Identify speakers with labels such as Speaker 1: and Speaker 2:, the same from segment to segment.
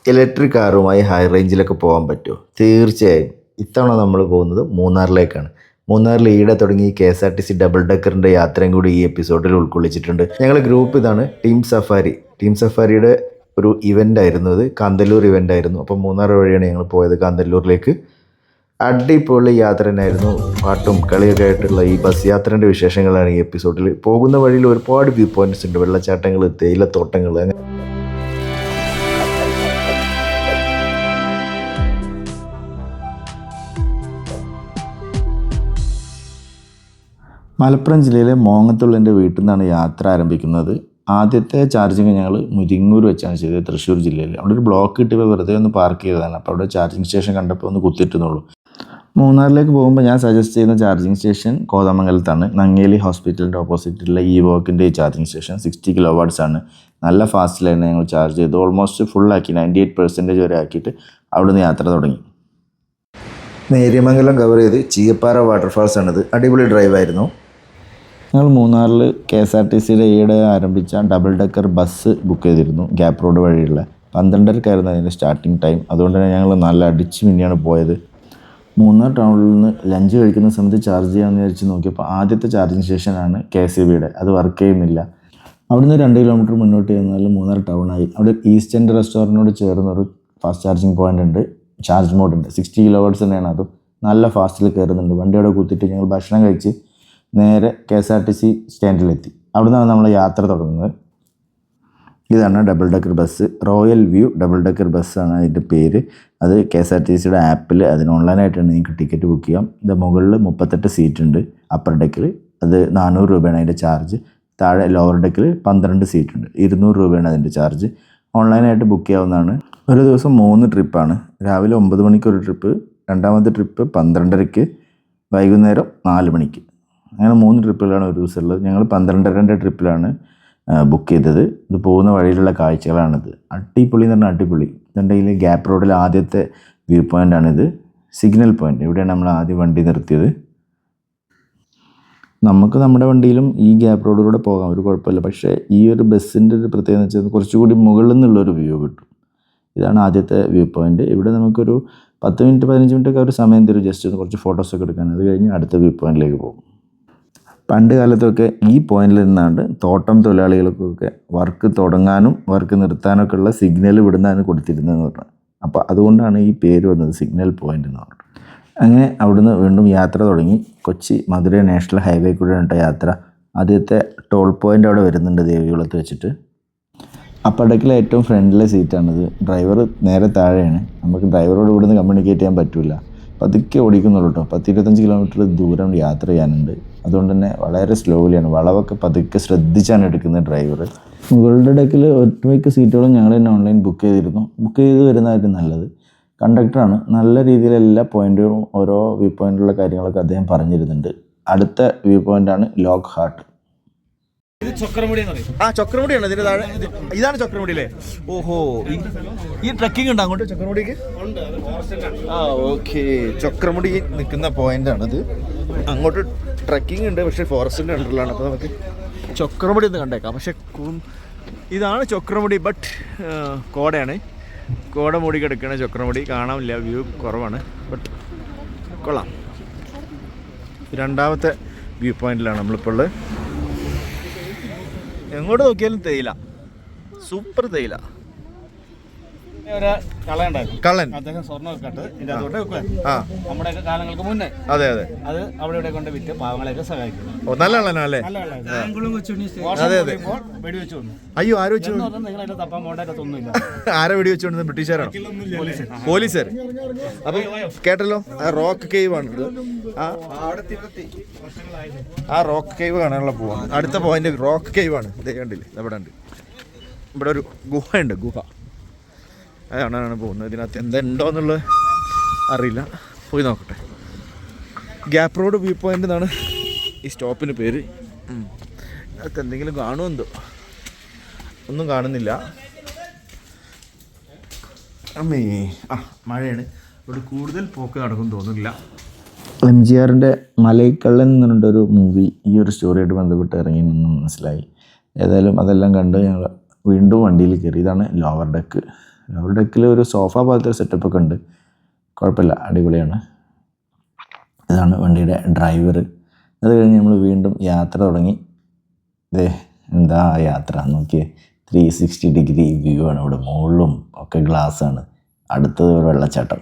Speaker 1: Electric കാറുമായി high റേഞ്ചിലൊക്കെ പോകാൻ പറ്റുമോ? തീർച്ചയായും. ഇത്തവണ നമ്മൾ പോകുന്നത് മൂന്നാറിലേക്കാണ്. മൂന്നാറിൽ ഈടെ തുടങ്ങി KSRTC ഡബിൾ ഡെക്കറിൻ്റെ യാത്രയും കൂടി ഈ എപ്പിസോഡിൽ ഉൾക്കൊള്ളിച്ചിട്ടുണ്ട്. ഞങ്ങളുടെ ഗ്രൂപ്പ് ഇതാണ്, ടീം സഫാരി. ടീം സഫാരിയുടെ ഒരു ഇവൻ്റ് ആയിരുന്നു ഇത്, കാന്തല്ലൂർ ഇവൻ്റ് ആയിരുന്നു. അപ്പോൾ മൂന്നാർ വഴിയാണ് ഞങ്ങൾ പോയത് കാന്തല്ലൂരിലേക്ക്. അടിപൊളി യാത്ര തന്നെയായിരുന്നു. പാട്ടും കളിയൊക്കെ ആയിട്ടുള്ള ഈ ബസ് യാത്രേൻ്റെ വിശേഷങ്ങളാണ് ഈ എപ്പിസോഡിൽ. പോകുന്ന വഴിയിൽ ഒരുപാട് വ്യൂ പോയിൻറ്റ്സ് ഉണ്ട്, വെള്ളച്ചാട്ടങ്ങൾ, തേയിലത്തോട്ടങ്ങൾ. മലപ്പുറം ജില്ലയിലെ മോങ്ങത്തുള്ളൻ്റെ വീട്ടിൽ നിന്നാണ് യാത്ര ആരംഭിക്കുന്നത്. ആദ്യത്തെ ചാർജിങ് ഞങ്ങൾ മുരിങ്ങൂർ വെച്ചാണ് ചെയ്തത്, തൃശ്ശൂർ ജില്ലയിൽ. അവിടെ ഒരു ബ്ലോക്ക് കിട്ടിയപ്പോൾ വെറുതെ ഒന്ന് പാർക്ക് ചെയ്തതാണ്. അപ്പോൾ അവിടെ ചാർജിങ് സ്റ്റേഷൻ കണ്ടപ്പോൾ ഒന്ന് കുത്തിയിട്ടുന്നുള്ളൂ. മൂന്നാറിലേക്ക് പോകുമ്പോൾ ഞാൻ സജസ്റ്റ് ചെയ്യുന്ന ചാർജിങ് സ്റ്റേഷൻ കോതമംഗലത്താണ്. നങ്ങേലി ഹോസ്പിറ്റലിൻ്റെ ഓപ്പോസിറ്റുള്ള വോക്കിൻ്റെ ഈ ചാർജിങ് സ്റ്റേഷൻ 60 kW ആണ്. നല്ല ഫാസ്റ്റിലായിരുന്നു ഞങ്ങൾ ചാർജ് ചെയ്തു. ഓൾമോസ്റ്റ് ഫുള്ളാക്കി, 98% വരെ ആക്കിയിട്ട് അവിടുന്ന് യാത്ര തുടങ്ങി. നേര്യമംഗലം കവർ ചെയ്ത് ചീയപ്പാറ വാട്ടർഫാൾസ് ആണിത്. അടിപൊളി ഡ്രൈവായിരുന്നു. ഞങ്ങൾ മൂന്നാറിൽ KSRTCയുടെ ഈയിടെ ആരംഭിച്ച ഡബിൾ ഡെക്കർ ബസ് ബുക്ക് ചെയ്തിരുന്നു, ഗ്യാപ്പ് റോഡ് വഴിയുള്ള. 12:30 അതിൻ്റെ സ്റ്റാർട്ടിങ് ടൈം. അതുകൊണ്ട് തന്നെ ഞങ്ങൾ നല്ല അടിച്ച് മിന്നിയാണ് പോയത്. മൂന്നാർ ടൗണിൽ നിന്ന് ലഞ്ച് കഴിക്കുന്ന സമയത്ത് ചാർജ് ചെയ്യാമെന്ന് വിചാരിച്ച് നോക്കിയപ്പോൾ ആദ്യത്തെ ചാർജിങ് സ്റ്റേഷനാണ് KCBയുടെ. അത് വർക്ക് ചെയ്യുന്നില്ല. അവിടുന്ന് 2 കിലോമീറ്റർ മുന്നോട്ട് ചെന്നാൽ മൂന്നാർ ടൗണായി. അവിടെ ഈസ്റ്റ് എൻഡ് റെസ്റ്റോറൻറ്റിനോട് ചേർന്നൊരു ഫാസ്റ്റ് ചാർജിങ് പോയിൻ്റ് ഉണ്ട്, ചാർജ് മോഡ് ഉണ്ട്. 60 kW തന്നെയാണ് അതും. നല്ല ഫാസ്റ്റിൽ കയറുന്നുണ്ട്. വണ്ടി അവിടെ കുത്തിയിട്ട് ഞങ്ങൾ ഭക്ഷണം കഴിച്ച് നേരെ KSRTC സ്റ്റാൻഡിലെത്തി. അവിടെ നിന്നാണ് നമ്മൾ യാത്ര തുടങ്ങുന്നത്. ഇതാണ് double decker bus, royal view double decker ബസ്സാണ് അതിൻ്റെ പേര്. അത് KSRTCയുടെ ആപ്പിൽ അതിന് ഓൺലൈനായിട്ടാണ് നിങ്ങൾക്ക് ടിക്കറ്റ് ബുക്ക് ചെയ്യാം. ഇത് മുകളിൽ 38 സീറ്റ് ഉണ്ട് അപ്പർ ഡെക്കിൽ. അത് 400 രൂപയാണ് അതിൻ്റെ ചാർജ്. താഴെ ലോവർ ഡെക്കിൽ 12 സീറ്റ് ഉണ്ട്, 200 രൂപയാണ് അതിൻ്റെ ചാർജ്. ഓൺലൈനായിട്ട് ബുക്ക് ചെയ്യാവുന്നതാണ്. ഒരു ദിവസം 3 ട്രിപ്പാണ്. രാവിലെ 9 മണിക്ക് ഒരു ട്രിപ്പ്, രണ്ടാമത്തെ ട്രിപ്പ് 12:30, വൈകുന്നേരം 4 മണിക്ക്. അങ്ങനെ 3 ട്രിപ്പുകളാണ് ഒരു ദിവസം ഉള്ളത്. ഞങ്ങൾ 12:30 ട്രിപ്പിലാണ് ബുക്ക് ചെയ്തത്. ഇത് പോകുന്ന വഴിയിലുള്ള കാഴ്ചകളാണിത്. അടിപൊളി എന്ന് പറഞ്ഞാൽ അടിപൊളി. ഇതുണ്ടെങ്കിൽ ഗ്യാപ്പ് റോഡിലെ ആദ്യത്തെ വ്യൂ പോയിൻ്റാണിത്, സിഗ്നൽ പോയിൻ്റ്. ഇവിടെയാണ് നമ്മൾ ആദ്യം വണ്ടി നിർത്തിയത്. നമുക്ക് നമ്മുടെ വണ്ടിയിലും ഈ ഗ്യാപ്പ് റോഡിലൂടെ പോകാം, ഒരു കുഴപ്പമില്ല. പക്ഷേ ഈ ഒരു ബസ്സിൻ്റെ ഒരു പ്രത്യേകത എന്ന് വെച്ചാൽ കുറച്ചുകൂടി മുകളിൽ നിന്നുള്ളൊരു വ്യൂ കിട്ടും. ഇതാണ് ആദ്യത്തെ വ്യൂ പോയിൻ്റ്. ഇവിടെ നമുക്കൊരു 10 മിനിറ്റ് 15 മിനിറ്റൊക്കെ ഒരു സമയം തരും ജസ്റ്റ് ഒന്ന് കുറച്ച് ഫോട്ടോസൊക്കെ എടുക്കാൻ. അത് കഴിഞ്ഞ് അടുത്ത വ്യൂ പോയിൻറ്റിലേക്ക് പോകും. പണ്ട് കാലത്തൊക്കെ ഈ പോയിന്റിൽ നിന്നാണ്ട് തോട്ടം തൊഴിലാളികൾക്കൊക്കെ വർക്ക് തുടങ്ങാനും വർക്ക് നിർത്താനൊക്കെ ഉള്ള സിഗ്നൽ ഇവിടുന്നാണ് കൊടുത്തിരുന്നതെന്ന് പറഞ്ഞു. അപ്പോൾ അതുകൊണ്ടാണ് ഈ പേര് വന്നത്, സിഗ്നൽ പോയിൻ്റ് എന്ന് പറഞ്ഞു. അങ്ങനെ അവിടുന്ന് വീണ്ടും യാത്ര തുടങ്ങി. കൊച്ചി മധുര നാഷണൽ ഹൈവേ കൂടെയാണ് യാത്ര. ആദ്യത്തെ ടോൾ പോയിൻ്റ് അവിടെ വരുന്നുണ്ട്, ദേവികുളത്ത് വെച്ചിട്ട്. അപ്പർ ഡെക്കിലെ ഏറ്റവും ഫ്രണ്ടിലെ സീറ്റാണിത്. ഡ്രൈവർ നേരെ താഴെയാണ്. നമുക്ക് ഡ്രൈവറോട് ഇവിടുന്ന് കമ്മ്യൂണിക്കേറ്റ് ചെയ്യാൻ പറ്റില്ല. പതുക്കെ ഓടിക്കുന്നുള്ളൂ കേട്ടോ. 10-25 കിലോമീറ്റർ ദൂരം യാത്ര ചെയ്യാനുണ്ട്. അതുകൊണ്ട് തന്നെ വളരെ സ്ലോലിയാണ്. വളവൊക്കെ പതുക്കെ ശ്രദ്ധിച്ചാണ് എടുക്കുന്നത് ഡ്രൈവർ. മുകളുടെ ഡെക്കിൽ ഒട്ടുമിക്ക സീറ്റുകളും ഞങ്ങൾ തന്നെ ഓൺലൈൻ ബുക്ക് ചെയ്തിരുന്നു. ബുക്ക് ചെയ്ത് വരുന്നതായിട്ട് നല്ലത്. കണ്ടക്ടറാണ്, നല്ല രീതിയിൽ എല്ലാ പോയിന്റുകളും ഓരോ വ്യൂ പോയിന്റിലുള്ള കാര്യങ്ങളൊക്കെ അദ്ദേഹം പറഞ്ഞിരുന്നുണ്ട്. അടുത്ത വ്യൂ പോയിൻ്റാണ് ലോക്ക് ഹാർട്ട്. ചക്രമുടിയാണ് ഇതിന്റെ താഴെ. ഇതാണ് ചക്രമുടിയിലെ. ഓഹോ, ഈ ട്രക്കിംഗ് ഉണ്ടോ അങ്ങോട്ട് ചക്രമുടിക്ക്? ഓക്കെ, ചക്രമുടി നിൽക്കുന്ന പോയിന്റാണ് ഇത്. അങ്ങോട്ട് ട്രക്കിംഗ് ഉണ്ട്, പക്ഷേ ഫോറസ്റ്റിന്റെ അണ്ടറിലാണ്. അപ്പോൾ നമുക്ക് ചക്രമുടി ഒന്ന് കണ്ടേക്കാം. പക്ഷെ ഇതാണ് ചക്രമുടി, ബട്ട് കോടയാണ്. കോട മൂടി കിടക്കുകയാണ് ചക്രമുടി. കാണാമില്ല, വ്യൂ കുറവാണ്, ബട്ട് കൊള്ളാം. രണ്ടാമത്തെ വ്യൂ പോയിന്റിലാണ് നമ്മളിപ്പോൾ ഉള്ളത്. എങ്ങോട്ട് നോക്കിയാലും തേയില, സൂപ്പർ തേയില. കള്ളൻ അദ്ദേഹം സ്വർണ്ണമൊക്കെ കട്ട് ഇതിന്റെ അതോട്ട് വെക്കുക. നമ്മുടെ കാലങ്ങൾക്ക് മുന്നേ. അതെ അതെ, അത് അവിടെ ഇവിടെ കൊണ്ട് വിറ്റ് പാവങ്ങളെയൊക്കെ സഹായിക്കുന്നു. നല്ല കള്ളനല്ലേ? അതെ അതെ. വെടിവെച്ചു. അയ്യോ, ആര് വെച്ചു? നിങ്ങൾ തപ്പാൻ പോകേണ്ടതൊന്നുമില്ല. ആരെ വെടിവെച്ചുകൊണ്ടിരുന്നത്? ബ്രിട്ടീഷുകാരാണ്, പോലീസുകാർ. അപ്പൊ കേട്ടല്ലോ, ആ റോക്ക് കേവ് ആണ്. ആ റോക്ക് കേവ് കാണാനുള്ള പോവാണ്. അടുത്ത പോയിന്റ് റോക്ക് കേവ് ആണ്. ഇതേ കണ്ടില്ലേ, ഇവിടെ ഉണ്ട്. ഇവിടെ ഒരു ഗുഹയുണ്ട്, ഗുഹ. അതാണ് പോകുന്നത്. ഇതിനകത്ത് എന്തുണ്ടോ എന്നുള്ളത് അറിയില്ല, പോയി നോക്കട്ടെ. ഗ്യാപ്പ് റോഡ് വ്യൂ പോയിൻ്റ് എന്നാണ് ഈ സ്റ്റോപ്പിന് പേര്. അതിനകത്ത് എന്തെങ്കിലും കാണുമോ എന്തോ, ഒന്നും കാണുന്നില്ല. അമ്മേ, മഴയാണ്, ഇവിടെ കൂടുതൽ പോക്ക് നടക്കും തോന്നുന്നില്ല. MGRൻ്റെ മലൈക്കള്ളൻ എന്ന് പറഞ്ഞിട്ടൊരു മൂവി ഈ ഒരു സ്റ്റോറിയായിട്ട് ബന്ധപ്പെട്ട് ഇറങ്ങിയെന്ന് മനസ്സിലായി. ഏതായാലും അതെല്ലാം കണ്ട് ഞങ്ങൾ വീണ്ടും വണ്ടിയിൽ കയറി. ഇതാണ് ലോവർ ഡെക്ക്. ഡബിൾ ഡെക്കിൽ ഒരു സോഫ പോലത്തെ ഒരു സെറ്റപ്പൊക്കെ ഉണ്ട്, കുഴപ്പമില്ല, അടിപൊളിയാണ്. ഇതാണ് വണ്ടിയുടെ ഡ്രൈവർ. അത് കഴിഞ്ഞ് നമ്മൾ വീണ്ടും യാത്ര തുടങ്ങി. എന്താ യാത്ര നോക്കിയേ, 360 ഡിഗ്രി വ്യൂ ആണ്. ഇവിടെ മുകളിലും ഒക്കെ ഗ്ലാസ്സാണ്. അടുത്തത് ഒരു വെള്ളച്ചാട്ടം,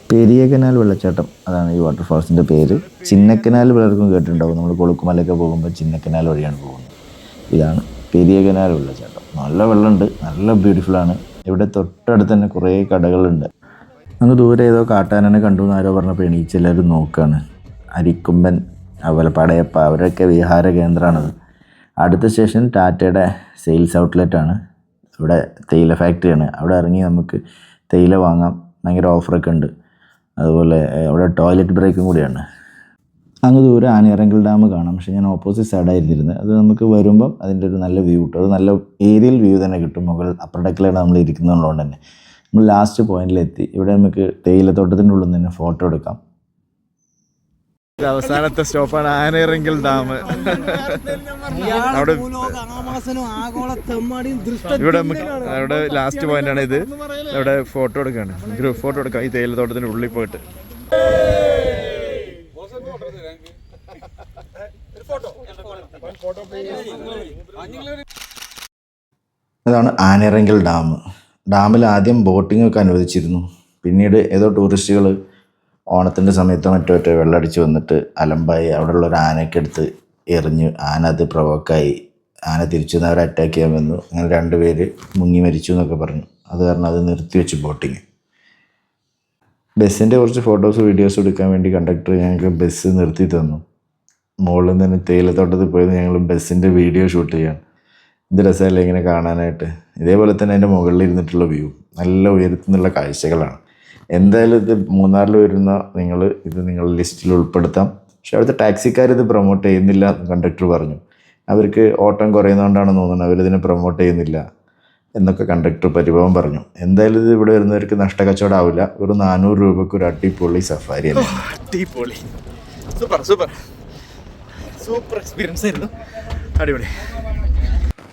Speaker 1: പെരിയ കനാൽ വെള്ളച്ചാട്ടം, അതാണ് ഈ വാട്ടർഫാൾസിൻ്റെ പേര്. ചിന്നക്കനാൽ പലർക്കും കേട്ടിട്ടുണ്ടാവും, നമ്മൾ കൊളുക്കുമലയൊക്കെ പോകുമ്പോൾ ചിന്നക്കനാൽ വഴിയാണ് പോകുന്നത്. ഇതാണ് പെരിയ കനാൽ വെള്ളച്ചാട്ടം. നല്ല വെള്ളമുണ്ട്, നല്ല ബ്യൂട്ടിഫുള്ളാണ്. ഇവിടെ തൊട്ടടുത്ത് തന്നെ കുറേ കടകളുണ്ട്. അങ്ങ് ദൂരെ ഏതോ കാട്ടാനനെ കണ്ടു എന്ന് ആരോ പറഞ്ഞപ്പോൾ എണീച്ചെല്ലാവരും നോക്കുകയാണ്. അരിക്കൊമ്പൻ, അതുപോലെ പടയപ്പ, അവരൊക്കെ വിഹാര കേന്ദ്രമാണത്. അടുത്ത സ്റ്റേഷൻ ടാറ്റയുടെ സെയിൽസ് ഔട്ട്ലെറ്റാണ്. ഇവിടെ തേയില ഫാക്ടറിയാണ്. അവിടെ ഇറങ്ങി നമുക്ക് തേയില വാങ്ങാം, ഭയങ്കര ഓഫറൊക്കെ ഉണ്ട്. അതുപോലെ അവിടെ ടോയ്ലറ്റ് ബ്രേക്കും കൂടിയാണ്. അങ്ങ് ദൂരെ ആനയിറങ്കൽ ഡാം കാണാം. പക്ഷേ ഞാൻ ഓപ്പോസിറ്റ് സൈഡായിരുന്നു ഇരുന്നത്. അത് നമുക്ക് വരുമ്പം അതിൻ്റെ ഒരു നല്ല വ്യൂ കിട്ടും. അത് നല്ല ഏരിയൽ വ്യൂ തന്നെ കിട്ടും. മുകൾ അപ്പർ ഡെക്കിലാണ് നമ്മൾ ഇരിക്കുന്നതുകൊണ്ട് തന്നെ. നമ്മൾ ലാസ്റ്റ് പോയിന്റിലെത്തി. ഇവിടെ നമുക്ക് തേയിലത്തോട്ടത്തിൻ്റെ ഉള്ളിൽ നിന്ന് തന്നെ ഫോട്ടോ എടുക്കാം.
Speaker 2: അവസാനത്തെ സ്റ്റോപ്പാണ് ആനയിറങ്കൽ ഡാം. അവിടെ ഇവിടെ ലാസ്റ്റ് പോയിന്റ് ആണ് ഇത്. ഇവിടെ ഫോട്ടോ എടുക്കാണ്, ഗ്രൂപ്പ് ഫോട്ടോ എടുക്കാം ഈ തേയിലത്തോട്ടത്തിന്റെ ഉള്ളിൽ പോയിട്ട്.
Speaker 1: അതാണ് ആനയിറങ്കൽ ഡാം. ഡാമിൽ ആദ്യം ബോട്ടിംഗ് ഒക്കെ അനുവദിച്ചിരുന്നു. പിന്നീട് ഏതോ ടൂറിസ്റ്റുകൾ ഓണത്തിൻ്റെ സമയത്തോ മറ്റോ വെള്ളമടിച്ച് വന്നിട്ട് അലമ്പായി അവിടെയുള്ള ഒരു ആനയൊക്കെ എടുത്ത് എറിഞ്ഞ് ആന അത് പ്രൊവോക്കായി. ആന തിരിച്ചു നിന്ന് അവരെ അറ്റാക്ക് ചെയ്യാൻ വന്നു. അങ്ങനെ 2 പേര് മുങ്ങി മരിച്ചു എന്നൊക്കെ പറഞ്ഞു. അത് കാരണം അത് നിർത്തിവെച്ച് ബോട്ടിങ്. ബസ്സിൻ്റെ കുറച്ച് ഫോട്ടോസ് വീഡിയോസ് എടുക്കാൻ വേണ്ടി കണ്ടക്ടർ ഞങ്ങൾക്ക് ബസ് നിർത്തി തന്നു. മുകളിൽ നിന്ന് തന്നെ തേയിലത്തോട്ടത്തിൽ പോയത് ഞങ്ങൾ ബസ്സിൻ്റെ വീഡിയോ ഷൂട്ട് ചെയ്യാൻ. ഇത് രസമല്ലേ ഇങ്ങനെ കാണാനായിട്ട്. ഇതേപോലെ തന്നെ അതിൻ്റെ മുകളിൽ ഇരുന്നിട്ടുള്ള വ്യൂ നല്ല ഉയരത്തുനിന്നുള്ള കാഴ്ചകളാണ്. എന്തായാലും ഇത് മൂന്നാറിൽ വരുന്ന ഇത് നിങ്ങളുടെ ലിസ്റ്റിൽ ഉൾപ്പെടുത്താം. പക്ഷെ അവിടുത്തെ ടാക്സിക്കാർ ഇത് പ്രൊമോട്ട് ചെയ്യുന്നില്ല എന്ന് കണ്ടക്ടർ പറഞ്ഞു. അവർക്ക് ഓട്ടം കുറയുന്നതുകൊണ്ടാണെന്ന് തോന്നുന്നു അവരിതിനെ പ്രൊമോട്ട് ചെയ്യുന്നില്ല എന്നൊക്കെ കണ്ടക്ടർ പരിഭവം പറഞ്ഞു. എന്തായാലും ഇത് ഇവിടെ വരുന്നവർക്ക് നഷ്ടക്കച്ചവടം ആവില്ല. ഒരു 400 രൂപയ്ക്ക് ഒരു അടിപൊളി സഫാരി അല്ലേ.
Speaker 2: അടിപൊളി, സൂപ്പർ സൂപ്പർ സൂപ്പർ എക്സ്പീരിയൻസ് ആയിരുന്നു, അടിപൊളി.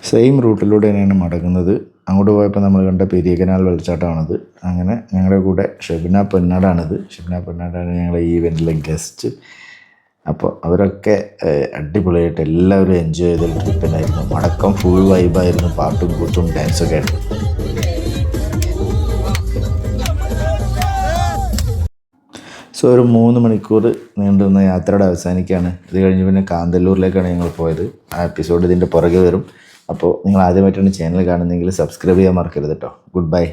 Speaker 1: സെയിം റൂട്ടിലൂടെ തന്നെയാണ് മടങ്ങുന്നത്. അങ്ങോട്ട് പോയപ്പോൾ നമ്മൾ കണ്ട പെരിയ കനാൽ വെള്ളച്ചാട്ടമാണത്. അങ്ങനെ ഞങ്ങളുടെ കൂടെ ഷെബിന പൊന്നാടാണിത്. ഷെബിന പൊന്നാടാണ് ഞങ്ങളുടെ ഈ ഇവൻറ്റിലെ ഗസ്റ്റ്. അപ്പോൾ അവരൊക്കെ അടിപൊളിയായിട്ട് എല്ലാവരും എൻജോയ് ചെയ്തൊരു ട്രിപ്പ് തന്നെയായിരുന്നു. മടക്കം ഫുൾ വൈബായിരുന്നു, പാട്ടും കൂത്തും ഡാൻസൊക്കെ ആയിരുന്നു. സോ ഒരു 3 മണിക്കൂർ നീണ്ടുന്ന യാത്രയുടെ അവസാനിക്കുകയാണ്. ഇത് കഴിഞ്ഞ് പിന്നെ കാന്തല്ലൂരിലേക്കാണ് ഞങ്ങൾ പോയത്. ആ എപ്പിസോഡ് ഇതിൻ്റെ പുറകെ വരും. അപ്പോൾ നിങ്ങൾ ആദ്യമായിട്ടാണ് ചാനൽ കാണുന്നതെങ്കിൽ സബ്സ്ക്രൈബ് ചെയ്യാൻ മറക്കരുത് കേട്ടോ. Good bye.